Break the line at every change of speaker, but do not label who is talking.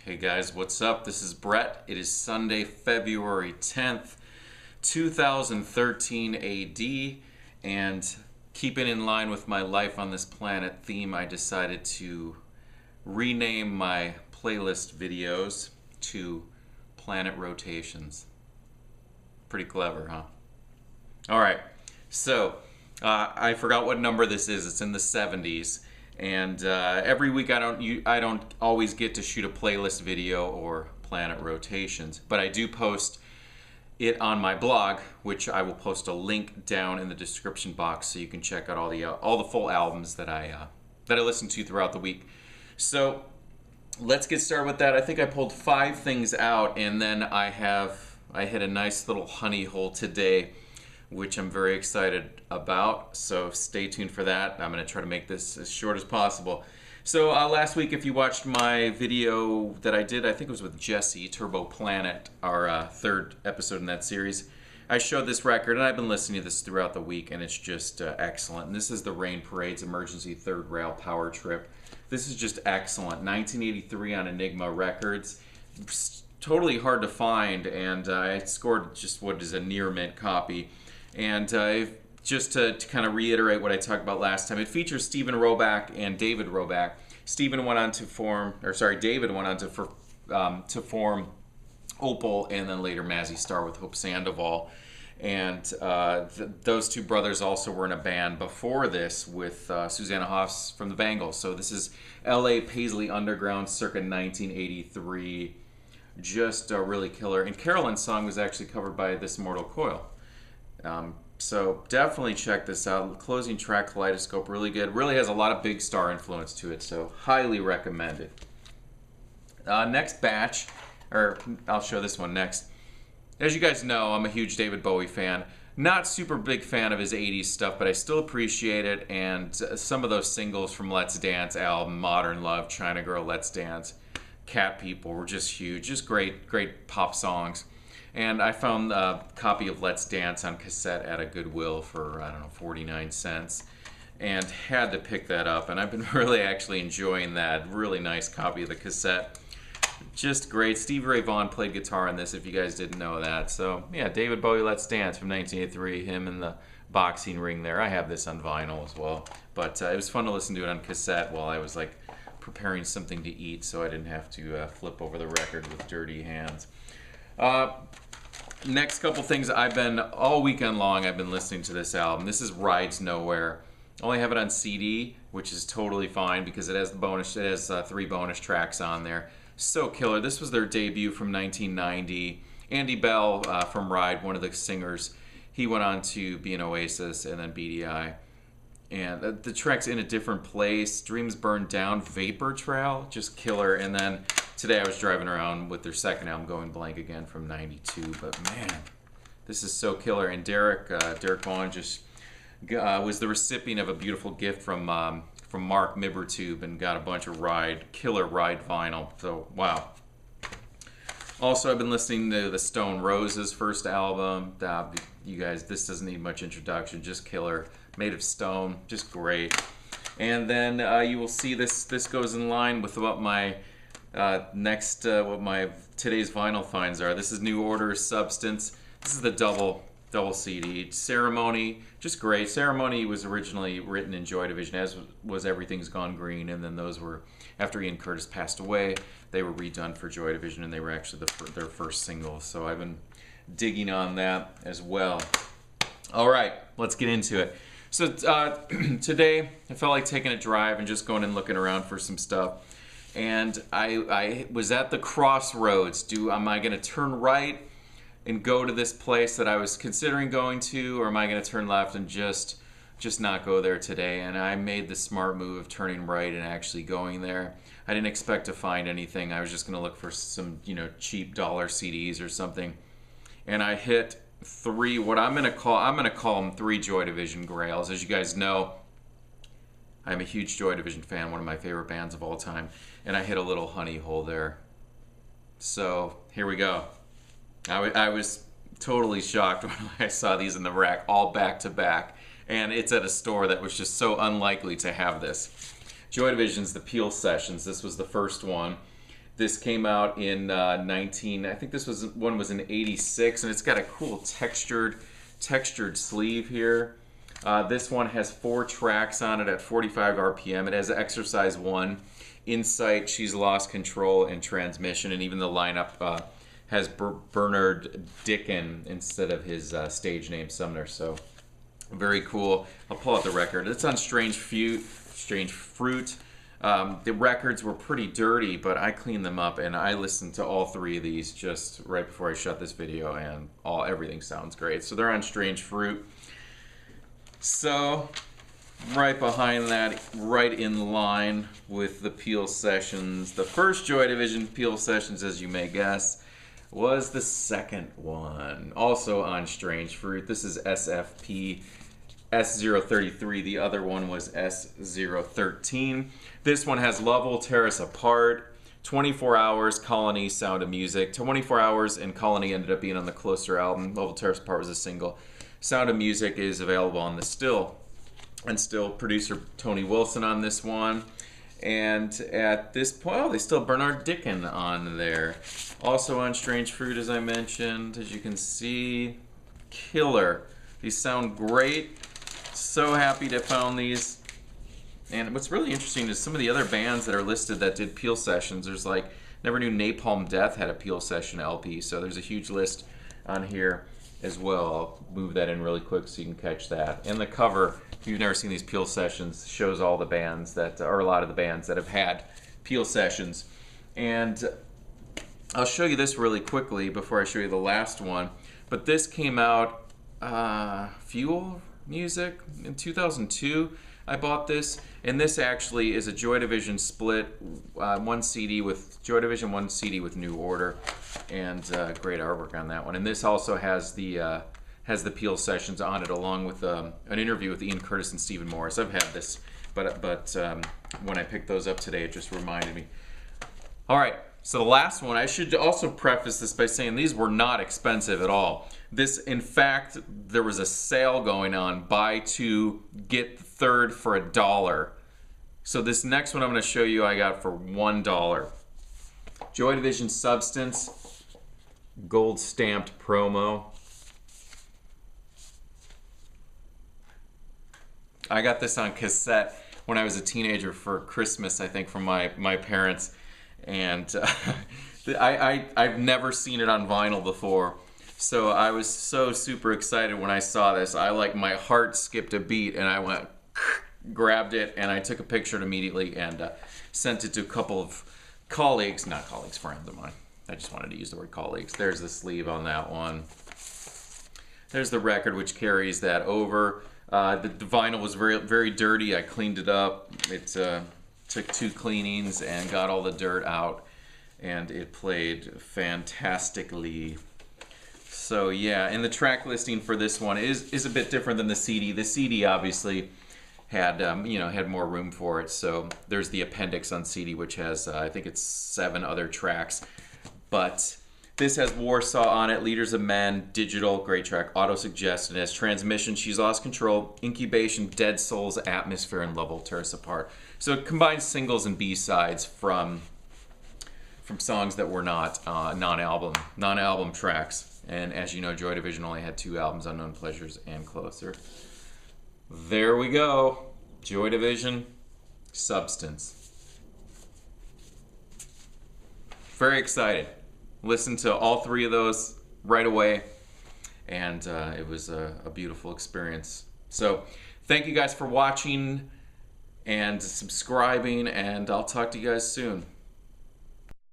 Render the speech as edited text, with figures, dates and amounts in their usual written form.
Hey guys, what's up? This is Bret. It is Sunday, February 10th, 2013 AD, and keeping in line with my life on this planet theme, I decided to rename my playlist videos to Planet Rotations. Pretty clever, huh? Alright, so I forgot what number this is. It's in the 70s. And every week I don't always get to shoot a playlist video or Planet Rotations, but I do post it on my blog, which I will post a link down in the description box so you can check out all the full albums that I listen to throughout the week. So let's get started with that. I think I pulled 5 things out, and then I hit a nice little honey hole today, which I'm very excited about, so stay tuned for that. I'm going to try to make this as short as possible. So last week, if you watched my video that I did, I think it was with Jesse, Turbo Planet, our third episode in that series, I showed this record, and I've been listening to this throughout the week, and it's just excellent. And this is the Rain Parade's Emergency Third Rail Power Trip. This is just excellent. 1983 on Enigma Records. Totally hard to find, and I scored just what is a near mint copy. And just to kind of reiterate what I talked about last time, it features Stephen Roback and David Roback. David went on to form Opal, and then later Mazzy Star with Hope Sandoval. And those two brothers also were in a band before this with Susanna Hoffs from the Bangles. So this is L.A. Paisley Underground circa 1983. Just really killer. And Carolyn's song was actually covered by This Immortal Coil. So definitely check this out. Closing track, Kaleidoscope, really good. Really has a lot of Big Star influence to it, so highly recommended. Next batch, or I'll show this one next. As you guys know, I'm a huge David Bowie fan. Not super big fan of his 80s stuff, but I still appreciate it. And some of those singles from Let's Dance album, Modern Love, China Girl, Let's Dance, Cat People were just huge. Just great pop songs. And I found a copy of Let's Dance on cassette at a Goodwill for, I don't know, 49 cents. And had to pick that up. And I've been really actually enjoying that. Really nice copy of the cassette. Just great. Stevie Ray Vaughan played guitar in this, if you guys didn't know that. So, yeah, David Bowie, Let's Dance from 1983. Him in the boxing ring there. I have this on vinyl as well. But it was fun to listen to it on cassette while I was, like, preparing something to eat, so I didn't have to flip over the record with dirty hands. Next couple things, all weekend long, I've been listening to this album. This is Rides Nowhere. I only have it on CD, which is totally fine because it has 3 bonus tracks on there. So killer. This was their debut from 1990. Andy Bell from Ride, one of the singers, he went on to be in Oasis and then BDI. And the track's In a Different Place, Dreams Burned Down, Vapor Trail, just killer. And then today I was driving around with their second album, Going Blank Again, from 92. But man, this is so killer. And Derek Vaughan just was the recipient of a beautiful gift from Mark Mibbertube and got a bunch of killer Ride vinyl. So, wow. Also, I've been listening to the Stone Roses' first album. You guys, this doesn't need much introduction, just killer. Made of Stone, just great. And then you will see this goes in line with what my today's vinyl finds are. This is New Order, Substance. This is the double CD. Ceremony, just great. Ceremony was originally written in Joy Division, as was Everything's Gone Green, and then those were, after Ian Curtis passed away, they were redone for Joy Division, and they were actually their first singles. So I've been digging on that as well. All right, let's get into it. So today, I felt like taking a drive and just going and looking around for some stuff. And I was at the crossroads. Am I going to turn right and go to this place that I was considering going to, or am I going to turn left and just not go there today? And I made the smart move of turning right and actually going there. I didn't expect to find anything. I was just going to look for some, cheap dollar CDs or something. And I hit 3, what I'm gonna call them 3 Joy Division grails. As you guys know, I'm a huge Joy Division fan, one of my favorite bands of all time, and I hit a little honey hole there. So here we go. I was totally shocked when I saw these in the rack, all back to back, and it's at a store that was just so unlikely to have this. Joy Division's The Peel Sessions. This was the first one. This came out in I think this one was in '86, and it's got a cool textured sleeve here. This one has 4 tracks on it at 45 RPM. It has Exercise 1, Insight, She's Lost Control, and Transmission, and even the lineup has Bernard Dicken instead of his stage name Sumner. So very cool. I'll pull out the record. It's on Strange Fruit. The records were pretty dirty, but I cleaned them up, and I listened to all 3 of these just right before I shot this video, and everything sounds great. So they're on Strange Fruit. So right behind that, right in line with the Peel Sessions, the first Joy Division Peel Sessions, as you may guess, was the second one, also on Strange Fruit. This is SFP S033. The other one was S013. This one has Love Will Tear Us Apart, 24 Hours, Colony, Sound of Music. 24 Hours and Colony ended up being on the Closer album. Love Will Tear Us Apart was a single. Sound of Music is available on the Still. And still producer Tony Wilson on this one. And at this point, oh, they still have Bernard Dicken on there. Also on Strange Fruit, as I mentioned, as you can see, killer. These sound great. So happy to have found these. And what's really interesting is some of the other bands that are listed that did Peel Sessions. There's like, never knew Napalm Death had a Peel Session LP, so there's a huge list on here as well. I'll move that in really quick so you can catch that. And the cover, if you've never seen these Peel Sessions, shows all the bands that, or a lot of the bands that have had Peel Sessions. And I'll show you this really quickly before I show you the last one. But this came out, Fuel Music in 2002. I bought this, and this actually is a Joy Division split, one CD with Joy Division, one CD with New Order, and great artwork on that one. And this also has the Peel Sessions on it, along with an interview with Ian Curtis and Stephen Morris. I've had this, but when I picked those up today, it just reminded me. All right, so the last one, I should also preface this by saying these were not expensive at all. This, in fact, there was a sale going on, buy 2, get the third for $1. So this next one I'm going to show you I got for $1. Joy Division Substance, gold stamped promo. I got this on cassette when I was a teenager for Christmas, I think, from my parents. And I've never seen it on vinyl before. So I was so super excited when I saw this. My heart skipped a beat, and I went, grabbed it, and I took a picture immediately and sent it to a couple of colleagues, not colleagues, friends of mine. I just wanted to use the word colleagues. There's the sleeve on that one. There's the record, which carries that over. The vinyl was very, very dirty. I cleaned it up. It took 2 cleanings and got all the dirt out, and it played fantastically. So yeah, and the track listing for this one is a bit different than the CD. The CD obviously had had more room for it. So there's the appendix on CD, which has I think it's 7 other tracks. But this has Warsaw on it, Leaders of Men, Digital, great track, Auto Suggestion, it has Transmission, She's Lost Control, Incubation, Dead Souls, Atmosphere, and Love Will Tear Us Apart. So it combines singles and B-sides from songs that were not non-album tracks. And as you know, Joy Division only had 2 albums, Unknown Pleasures and Closer. There we go. Joy Division, Substance. Very excited. Listened to all 3 of those right away, and it was a beautiful experience. So thank you guys for watching and subscribing, and I'll talk to you guys soon.